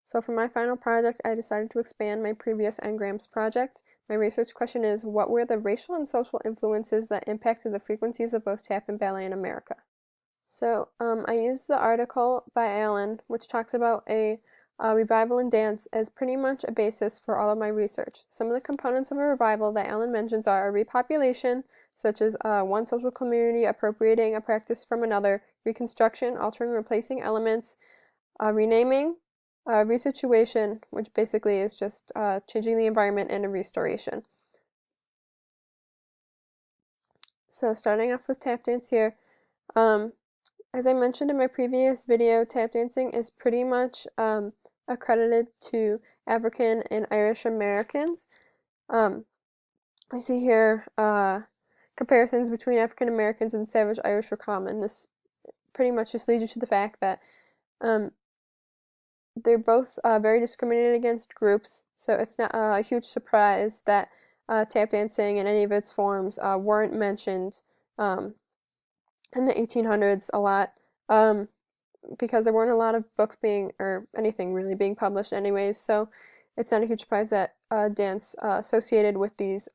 So for my final project, I decided to expand my previous N-grams project. My research question is, what were the racial and social influences that impacted the frequencies of both tap and ballet in America? So I used the article by Allen, which talks about a revival in dance as pretty much a basis for all of my research. Some of the components of a revival that Allen mentions are repopulation, such as one social community appropriating a practice from another, reconstruction, altering, replacing elements, renaming, resituation, which basically is just changing the environment, and a restoration. So starting off with tap dance here, as I mentioned in my previous video, tap dancing is pretty much accredited to African and Irish Americans. We see here comparisons between African Americans and Savage Irish were common. This pretty much just leads you to the fact that they're both very discriminated against groups, so it's not a huge surprise that tap dancing in any of its forms weren't mentioned in the 1800s a lot, because there weren't a lot of books or anything really being published anyways, so it's not a huge surprise that dance associated with these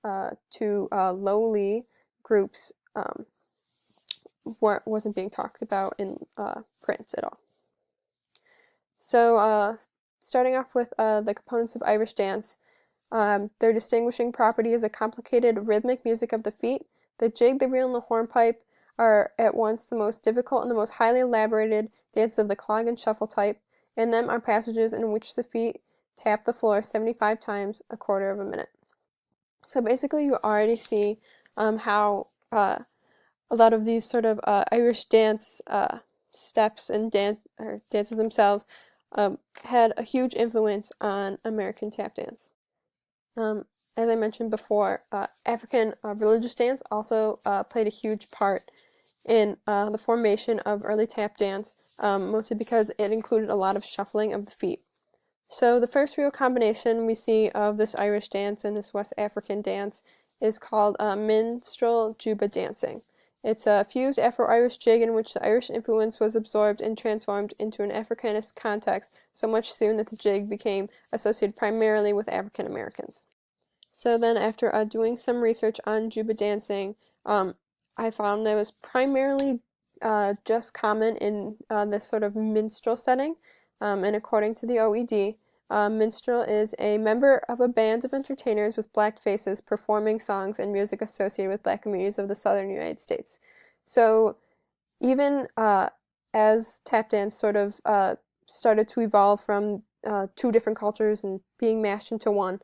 two lowly groups wasn't being talked about in print at all. So starting off with the components of Irish dance, their distinguishing property is a complicated rhythmic music of the feet. The jig, the reel, and the hornpipe are at once the most difficult and the most highly elaborated dances of the clog and shuffle type. In them are passages in which the feet tap the floor 75 times a quarter of a minute. So basically you already see how a lot of these sort of Irish dance steps and dances themselves had a huge influence on American tap dance. As I mentioned before, African religious dance also played a huge part in the formation of early tap dance, mostly because it included a lot of shuffling of the feet. So the first real combination we see of this Irish dance and this West African dance is called minstrel juba dancing. It's a fused Afro-Irish jig in which the Irish influence was absorbed and transformed into an Africanist context so much soon that the jig became associated primarily with African Americans. So then after doing some research on juba dancing, I found that it was primarily just common in this sort of minstrel setting, and according to the OED, minstrel is a member of a band of entertainers with black faces performing songs and music associated with black communities of the southern United States. So even as tap dance sort of started to evolve from two different cultures and being mashed into one,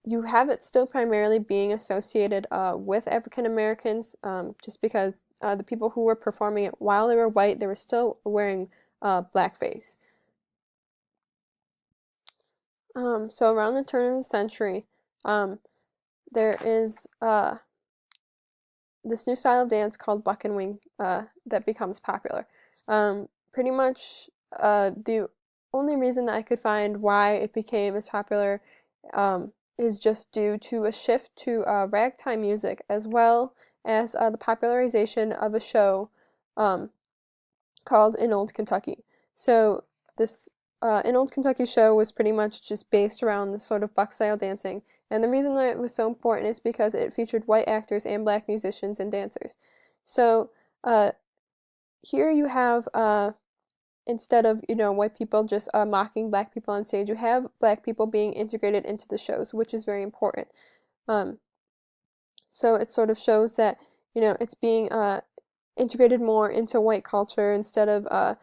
you have it still primarily being associated with African Americans, just because the people who were performing it while they were white, they were still wearing blackface. So around the turn of the century, there is this new style of dance called buck and wing that becomes popular. Pretty much the only reason that I could find why it became as popular is just due to a shift to ragtime music, as well as the popularization of a show called In Old Kentucky. So this In Old Kentucky show was pretty much just based around this sort of buck style dancing, and the reason that it was so important is because it featured white actors and black musicians and dancers. So here you have instead of, white people just mocking black people on stage, you have black people being integrated into the shows, which is very important. So it sort of shows that, it's being integrated more into white culture instead of,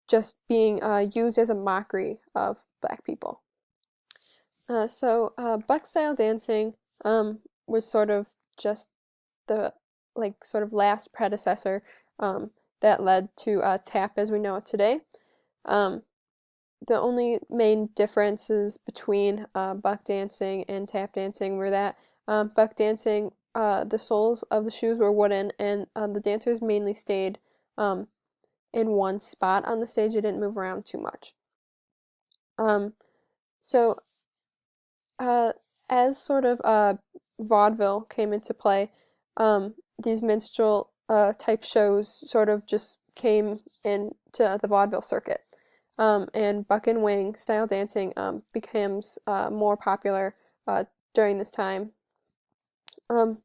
just being used as a mockery of black people. So buck style dancing was sort of just the sort of last predecessor that led to tap as we know it today. The only main differences between buck dancing and tap dancing were that buck dancing, the soles of the shoes were wooden, and the dancers mainly stayed in one spot on the stage. They didn't move around too much. So as sort of vaudeville came into play, these minstrel type shows sort of just came into the vaudeville circuit. and buck and wing style dancing becomes more popular during this time. And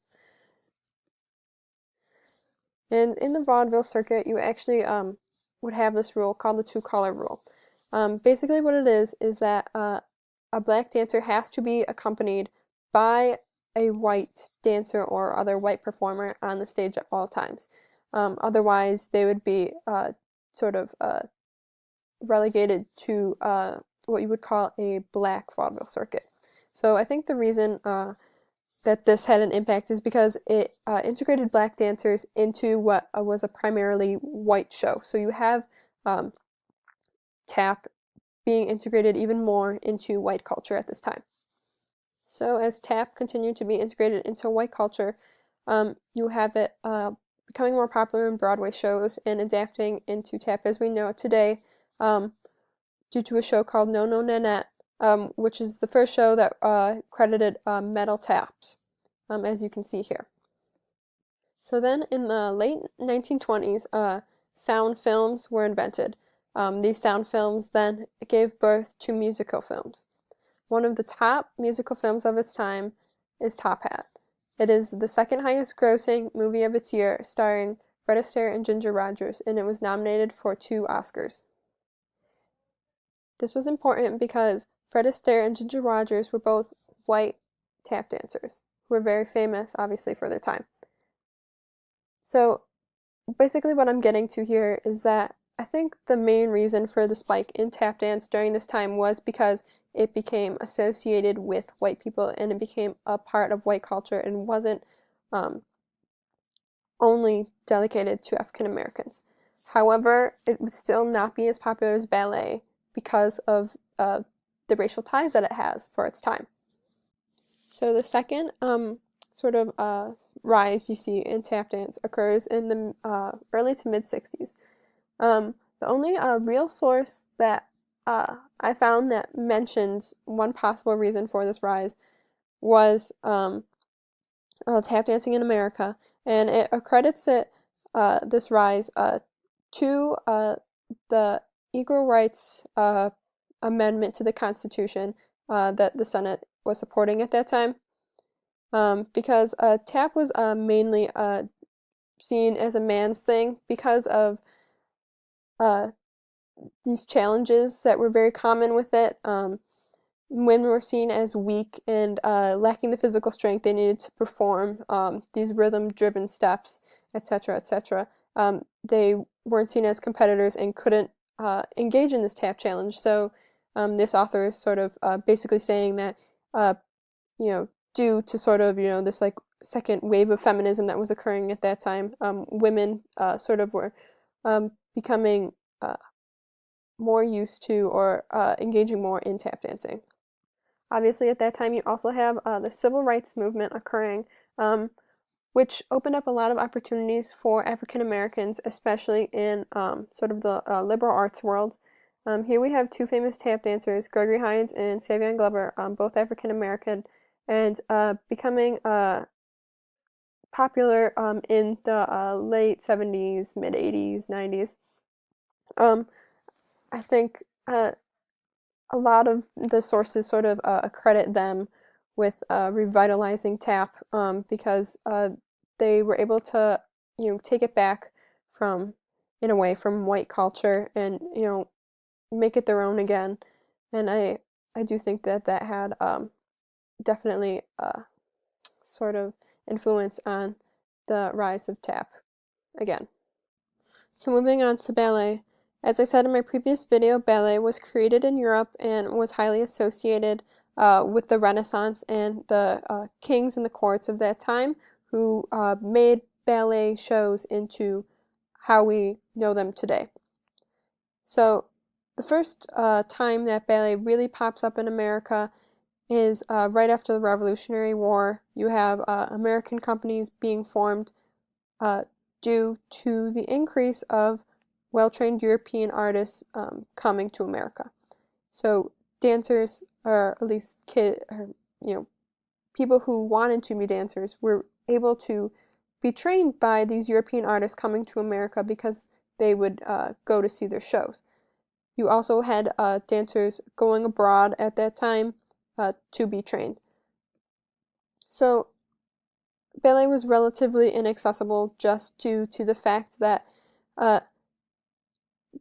in the vaudeville circuit, you actually would have this rule called the two-color rule. Basically what it is that a black dancer has to be accompanied by a white dancer or other white performer on the stage at all times. Otherwise, they would be sort of relegated to what you would call a black vaudeville circuit. So I think the reason that this had an impact is because it integrated black dancers into what was a primarily white show. So you have tap being integrated even more into white culture at this time. So as tap continued to be integrated into white culture, you have it becoming more popular in Broadway shows and adapting into tap as we know it today due to a show called No No Nanette, which is the first show that credited metal taps, as you can see here. So then in the late 1920s, sound films were invented. These sound films then gave birth to musical films. One of the top musical films of its time is Top Hat. It is the second highest grossing movie of its year, starring Fred Astaire and Ginger Rogers, and it was nominated for 2 Oscars. This was important because Fred Astaire and Ginger Rogers were both white tap dancers, who were very famous, obviously, for their time. So basically what I'm getting to here is that I think the main reason for the spike in tap dance during this time was because it became associated with white people and it became a part of white culture and wasn't only delegated to African Americans. However, it would still not be as popular as ballet because of the racial ties that it has for its time. So the second sort of rise you see in tap dance occurs in the early to mid-60s. The only real source that I found that mentions one possible reason for this rise was tap dancing in America, and it accredits this rise to the Equal Rights Amendment to the Constitution that the Senate was supporting at that time, because tap was mainly seen as a man's thing because of these challenges that were very common with it. Women were seen as weak and lacking the physical strength they needed to perform these rhythm-driven steps, etc., etc. They weren't seen as competitors and couldn't engage in this tap challenge. So this author is sort of basically saying that, due to sort of, this like second wave of feminism that was occurring at that time, women sort of were becoming more used to or engaging more in tap dancing. Obviously, at that time, you also have the civil rights movement occurring, which opened up a lot of opportunities for African Americans, especially in sort of the liberal arts world. Here we have 2 famous tap dancers, Gregory Hines and Savion Glover, both African American, and becoming popular in the late 70s, mid 80s, 90s. I think a lot of the sources sort of credit them with revitalizing tap because they were able to, take it back from, in a way, from white culture and, make it their own again. And I do think that that had definitely sort of influence on the rise of tap again. So moving on to ballet. As I said in my previous video, ballet was created in Europe and was highly associated with the Renaissance and the kings and the courts of that time who made ballet shows into how we know them today. So the first time that ballet really pops up in America is right after the Revolutionary War. You have American companies being formed due to the increase of well-trained European artists coming to America. So dancers, or at least people who wanted to be dancers, were able to be trained by these European artists coming to America because they would go to see their shows. you also had dancers going abroad at that time to be trained. So ballet was relatively inaccessible just due to the fact that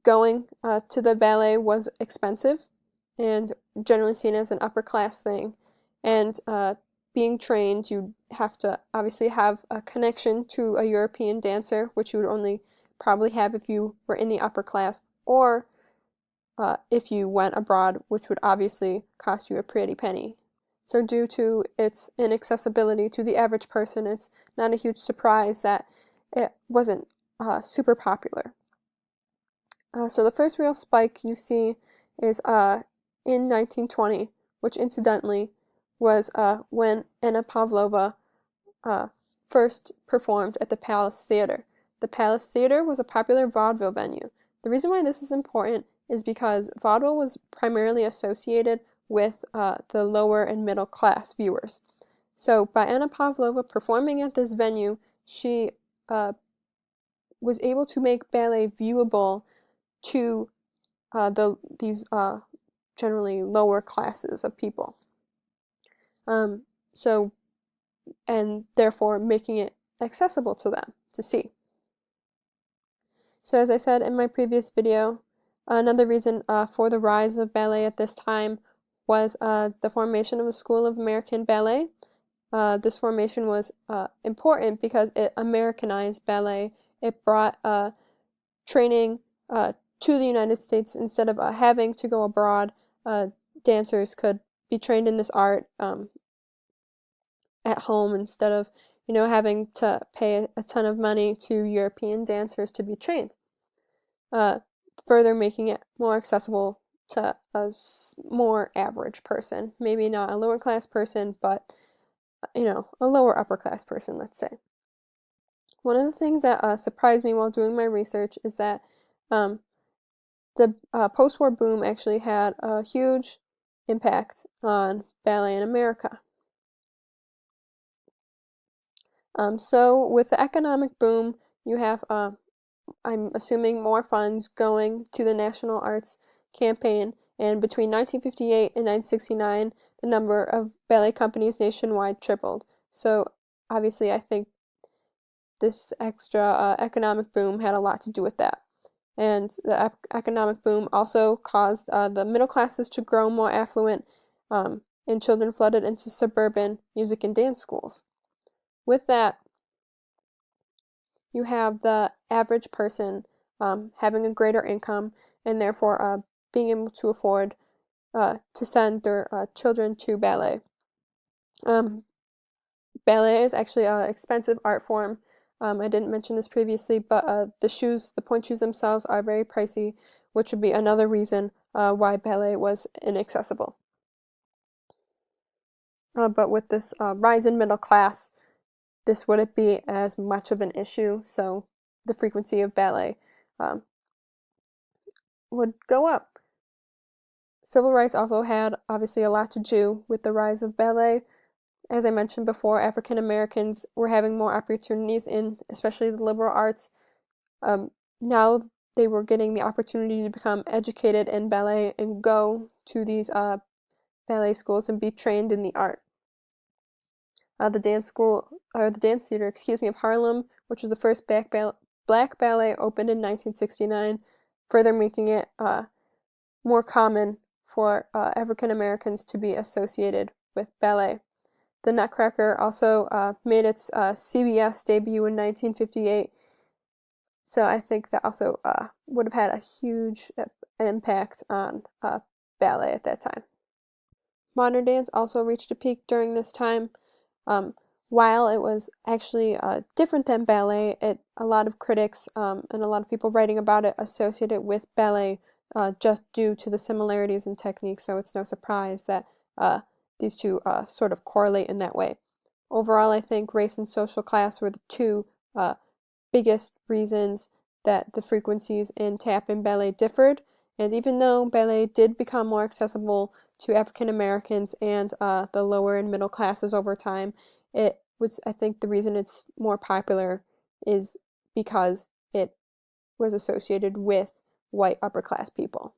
going to the ballet was expensive and generally seen as an upper class thing. And being trained, you'd have to obviously have a connection to a European dancer, which you would only probably have if you were in the upper class, or if you went abroad, which would obviously cost you a pretty penny. So due to its inaccessibility to the average person, it's not a huge surprise that it wasn't super popular. So the first real spike you see is in 1920, which incidentally was when Anna Pavlova first performed at the Palace Theater. The Palace Theater was a popular vaudeville venue. The reason why this is important is because vaudeville was primarily associated with the lower and middle class viewers. So by Anna Pavlova performing at this venue, she was able to make ballet viewable to these generally lower classes of people. So, and therefore making it accessible to them to see. So as I said in my previous video, another reason for the rise of ballet at this time was the formation of a School of American Ballet. This formation was important because it Americanized ballet. It brought training to the United States. Instead of having to go abroad, dancers could be trained in this art at home instead of, having to pay a ton of money to European dancers to be trained. Further making it more accessible to a more average person. Maybe not a lower class person, but, a lower upper class person, let's say. One of the things that surprised me while doing my research is that the post-war boom actually had a huge impact on ballet in America. So with the economic boom, you have, I'm assuming, more funds going to the National Arts Campaign, and between 1958 and 1969, the number of ballet companies nationwide tripled. So obviously I think this extra economic boom had a lot to do with that. And the economic boom also caused the middle classes to grow more affluent, and children flooded into suburban music and dance schools. With that, you have the average person having a greater income and therefore being able to afford to send their children to ballet. Ballet is actually an expensive art form. I didn't mention this previously, but the pointe shoes themselves are very pricey, which would be another reason why ballet was inaccessible. But with this rise in middle class, this wouldn't be as much of an issue, so the frequency of ballet would go up. Civil rights also had obviously a lot to do with the rise of ballet. As I mentioned before, African Americans were having more opportunities in especially the liberal arts. Now they were getting the opportunity to become educated in ballet and go to these ballet schools and be trained in the art. The dance theater, of Harlem, which was the first black ballet, opened in 1969, further making it more common for African Americans to be associated with ballet. The Nutcracker also made its CBS debut in 1958, so I think that also would have had a huge impact on ballet at that time. Modern dance also reached a peak during this time. While it was actually different than ballet, a lot of critics and a lot of people writing about it associate it with ballet just due to the similarities in technique, so it's no surprise that these two sort of correlate in that way. Overall, I think race and social class were the two biggest reasons that the frequencies in tap and ballet differed, and even though ballet did become more accessible to African Americans and the lower and middle classes over time, I think the reason it's more popular is because it was associated with white upper class people.